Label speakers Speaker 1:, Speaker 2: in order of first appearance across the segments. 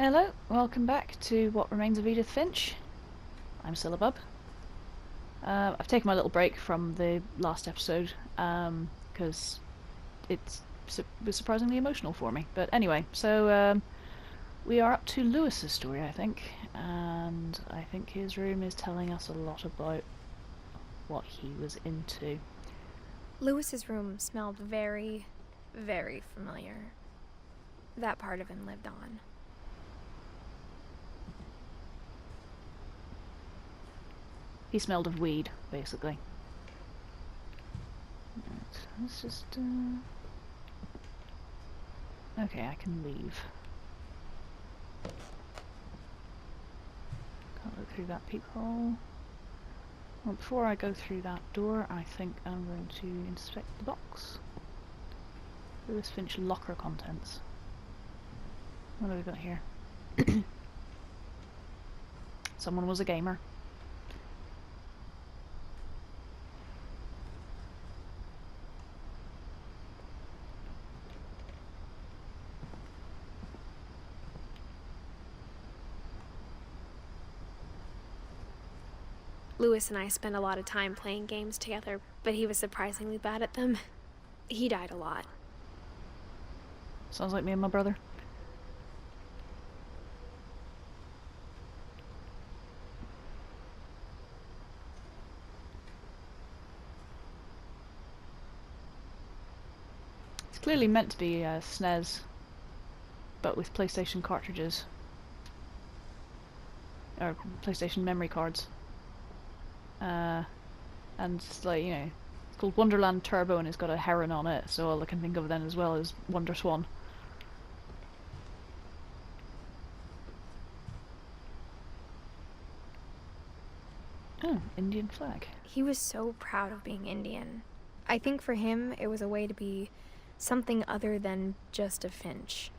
Speaker 1: Hello, welcome back to What Remains of Edith Finch. I'm J-Sillabub. I've taken my little break from the last episode because it was surprisingly emotional for me. But anyway, so we are up to Lewis's story, I think, and I think his room is telling us a lot about what he was into.
Speaker 2: Lewis's room smelled very, very familiar. That part of him lived on.
Speaker 1: He smelled of weed, basically. Right, let's just... Okay, I can leave. Can't look through that peephole. Well, before I go through that door, I think I'm going to inspect the box. Lewis Finch locker contents. What have we got here? Someone was a gamer.
Speaker 2: Lewis and I spent a lot of time playing games together, but he was surprisingly bad at them. He died a lot.
Speaker 1: Sounds like me and my brother. It's clearly meant to be SNES, but with PlayStation cartridges. Or PlayStation memory cards. And it's like, you know, it's called Wonderland Turbo and it's got a heron on it, so all I can think of then as well is Wonder Swan. Oh, Indian flag.
Speaker 2: He was so proud of being Indian. I think for him, it was a way to be something other than just a Finch.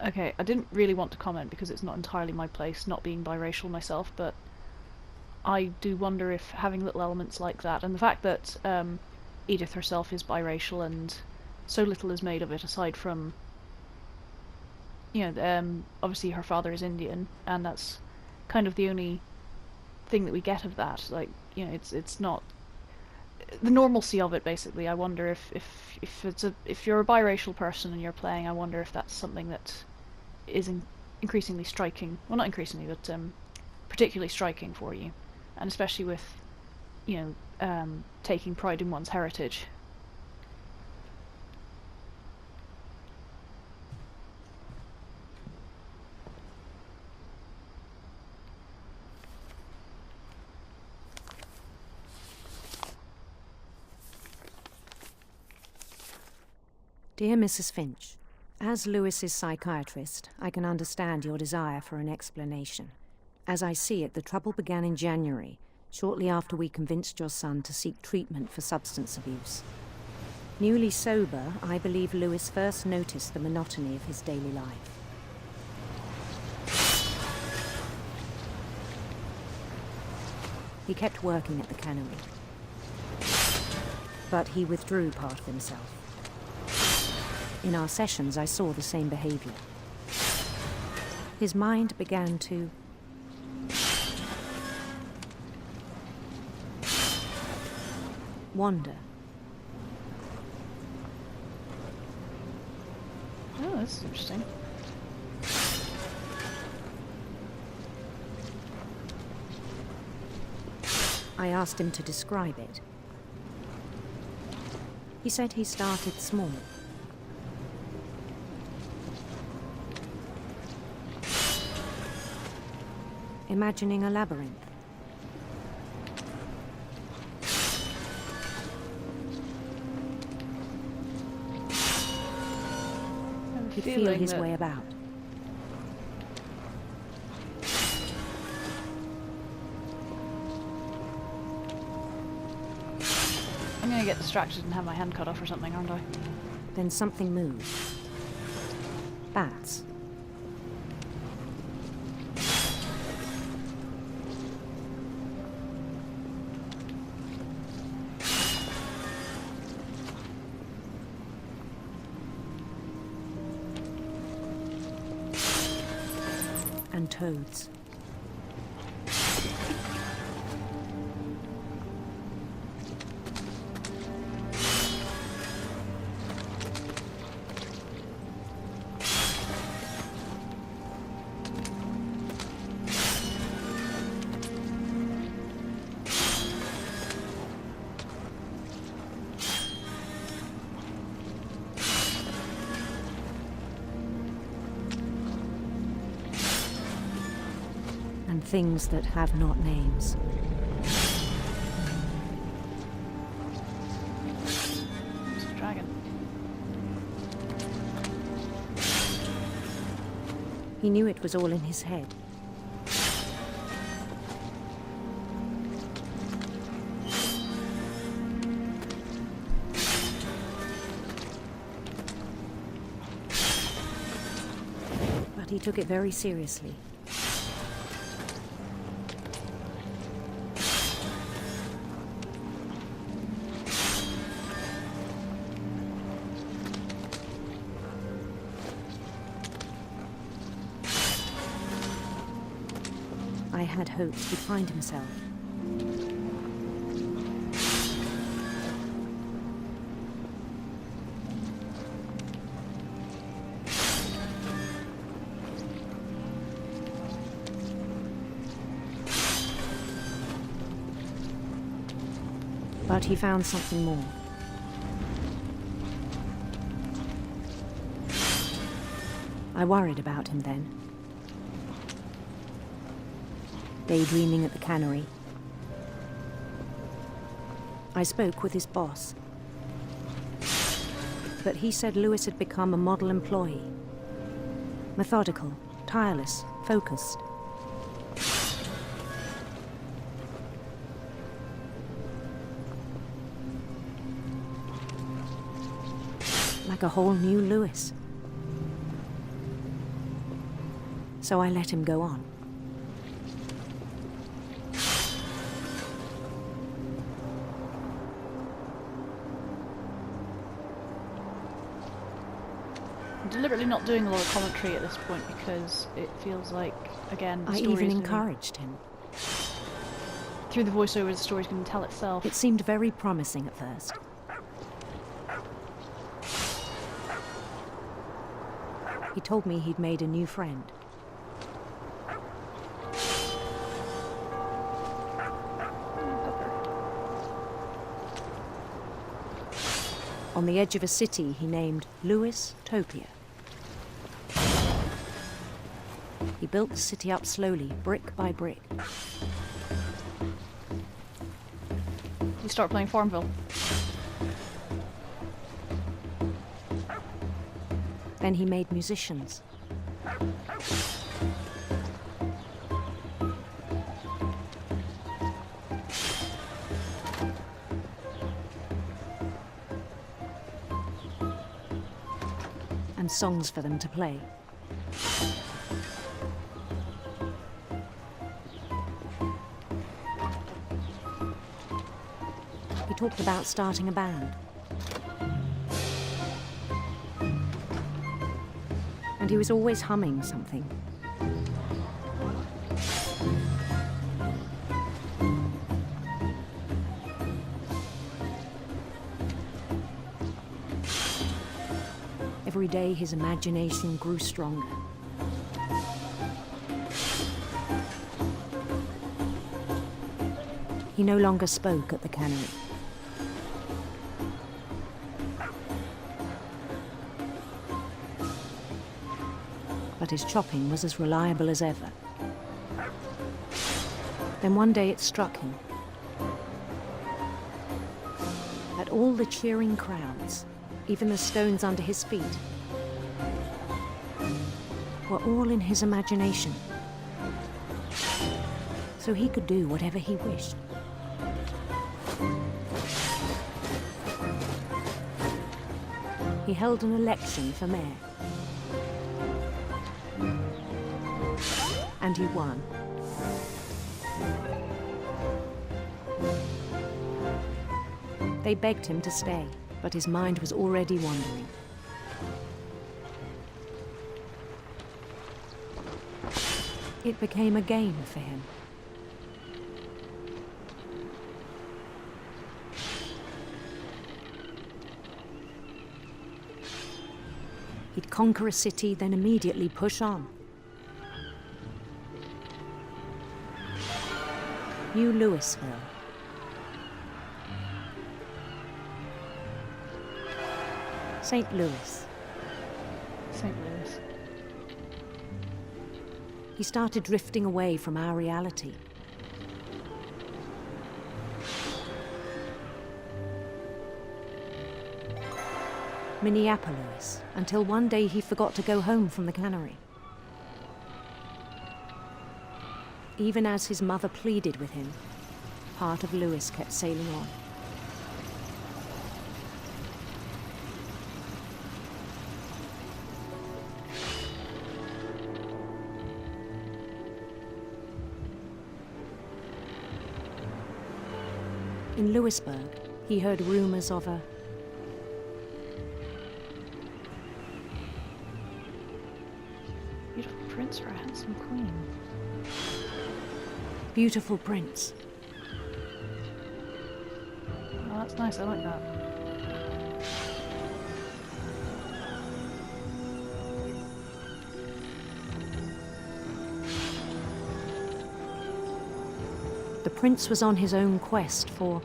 Speaker 1: Okay, I didn't really want to comment because it's not entirely my place, not being biracial myself, but I do wonder if having little elements like that, and the fact that Edith herself is biracial and so little is made of it aside from, you know, obviously her father is Indian, and that's kind of the only thing that we get of that. Like, you know, it's not the normalcy of it. Basically, I wonder if you're a biracial person and you're playing, I wonder if that's something that is increasingly striking. Well, not increasingly, but particularly striking for you, and especially with, you know, taking pride in one's heritage.
Speaker 3: Dear Mrs. Finch, as Lewis's psychiatrist, I can understand your desire for an explanation. As I see it, the trouble began in January, shortly after we convinced your son to seek treatment for substance abuse. Newly sober, I believe Lewis first noticed the monotony of his daily life. He kept working at the cannery, but he withdrew part of himself. In our sessions, I saw the same behavior. His mind began to wander.
Speaker 1: Oh, this is interesting.
Speaker 3: I asked him to describe it. He said he started small. Imagining a labyrinth. He'd feel his way about.
Speaker 1: I'm gonna get distracted and have my hand cut off or something, aren't I?
Speaker 3: Then something moved. Bats. and toads. And things that have not names.
Speaker 1: It's a dragon.
Speaker 3: He knew it was all in his head. But he took it very seriously. I had hoped he'd find himself. But he found something more. I worried about him then. Daydreaming at the cannery. I spoke with his boss. But he said Lewis had become a model employee. Methodical, tireless, focused. Like a whole new Lewis. So I let him go on.
Speaker 1: Deliberately not doing a lot of commentary at this point because it feels like, again, the
Speaker 3: I
Speaker 1: story
Speaker 3: even
Speaker 1: is
Speaker 3: encouraged him.
Speaker 1: through the voiceover, the story's going to tell itself.
Speaker 3: It seemed very promising at first. He told me he'd made a new friend. On the edge of a city he named Lewis Topia. He built the city up slowly, brick by brick.
Speaker 1: You start playing Farmville.
Speaker 3: Then he made musicians. And songs for them to play. He talked about starting a band. And he was always humming something. Every day his imagination grew stronger. He no longer spoke at the cannery. But his chopping was as reliable as ever. Then one day it struck him that all the cheering crowds, even the stones under his feet, were all in his imagination. So he could do whatever he wished. He held an election for mayor. And he won. They begged him to stay, but his mind was already wandering. It became a game for him. He'd conquer a city, then immediately push on. New Louisville. St. Louis.
Speaker 1: St. Louis.
Speaker 3: He started drifting away from our reality. Minneapolis, until one day he forgot to go home from the cannery. Even as his mother pleaded with him, part of Louis kept sailing on. In Louisburg, he heard rumors of a
Speaker 1: Beautiful prince for a handsome queen.
Speaker 3: beautiful prince.
Speaker 1: Oh, that's nice, I like that.
Speaker 3: The prince was on his own quest for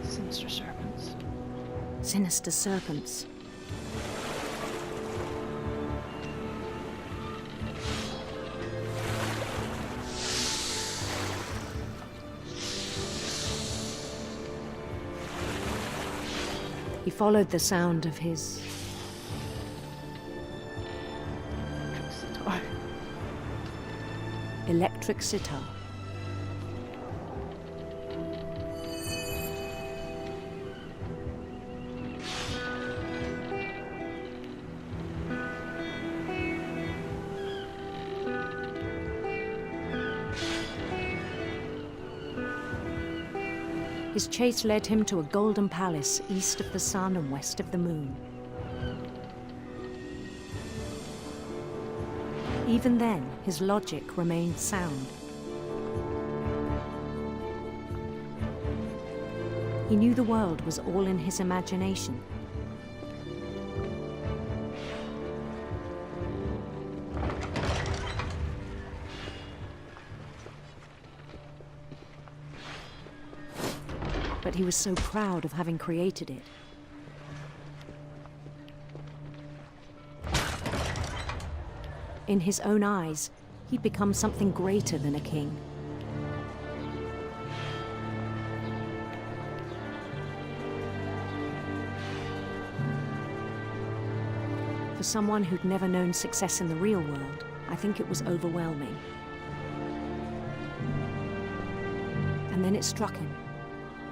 Speaker 1: Sinister serpents.
Speaker 3: sinister serpents. He followed the sound of his
Speaker 1: Sitar.
Speaker 3: electric sitar. His chase led him to a golden palace east of the sun and west of the moon. Even then, his logic remained sound. He knew the world was all in his imagination. But he was so proud of having created it. In his own eyes, he'd become something greater than a king. For someone who'd never known success in the real world, I think it was overwhelming. And then it struck him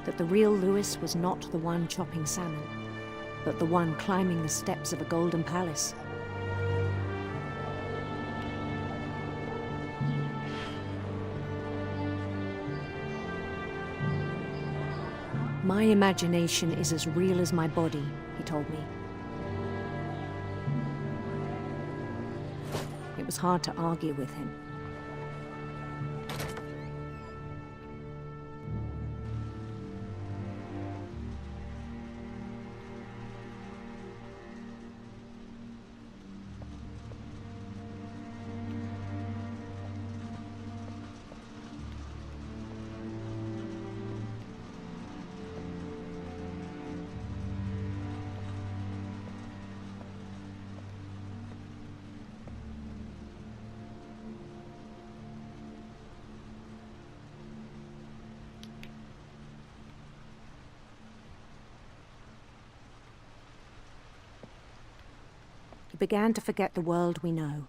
Speaker 3: that the real Louis was not the one chopping salmon, but the one climbing the steps of a golden palace. My imagination is as real as my body, he told me. It was hard to argue with him. He began to forget the world we know.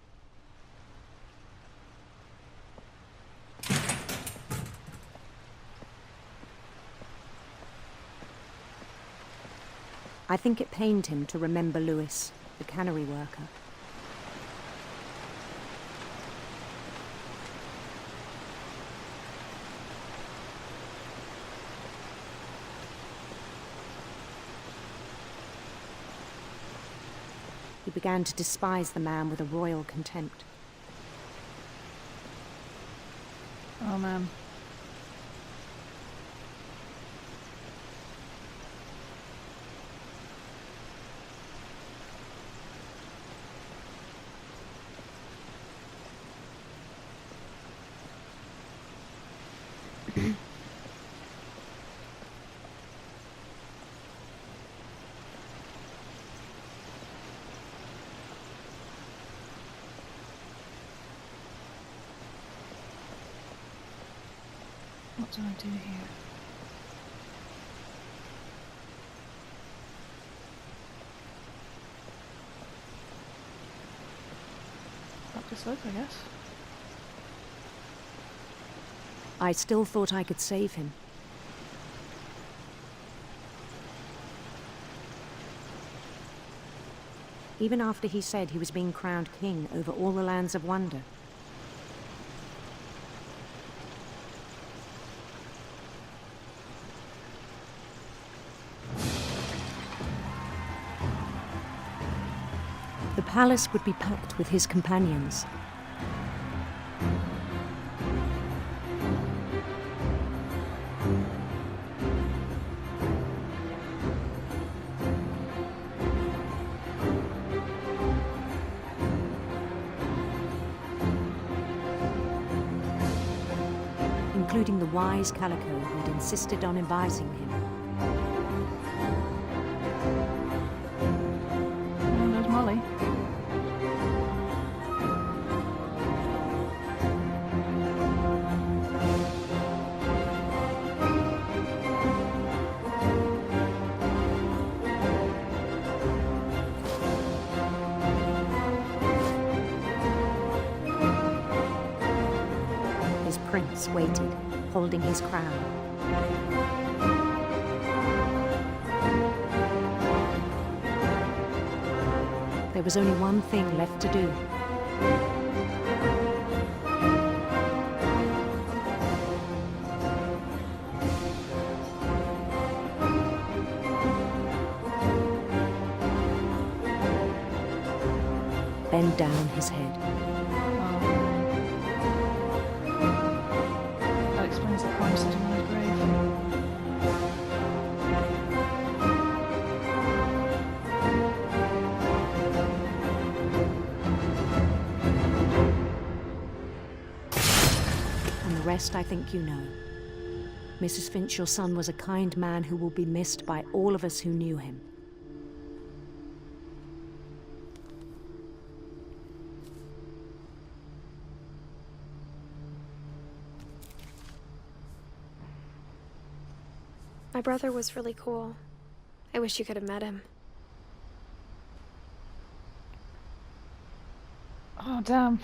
Speaker 3: I think it pained him to remember Louis, the cannery worker. He began to despise the man with a royal contempt.
Speaker 1: Oh man. What do I do here? Up this slope, I guess.
Speaker 3: I still thought I could save him. Even after he said he was being crowned king over all the lands of wonder. The palace would be packed with his companions. Including the wise Calico who'd insisted on advising him.
Speaker 1: Oh, there's Molly.
Speaker 3: His prince waited, holding his crown. There was only one thing left to do. Bend down his head.
Speaker 1: That explains the crime sitting on his grave.
Speaker 3: And the rest I think you know. Mrs. Finch, your son was a kind man who will be missed by all of us who knew him.
Speaker 2: My brother was really cool. I wish you could have met him.
Speaker 1: Oh, damn.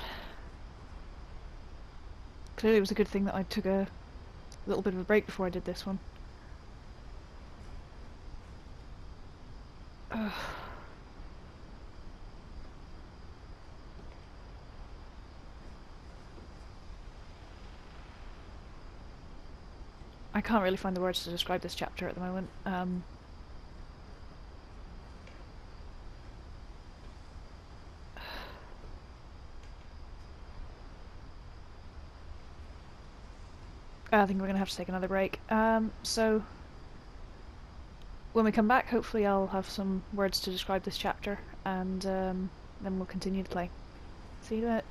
Speaker 1: Clearly it was a good thing that I took a little bit of a break before I did this one. Ugh. I can't really find the words to describe this chapter at the moment. I think we're going to have to take another break. So when we come back, hopefully I'll have some words to describe this chapter, and then we'll continue to play. See you in a bit.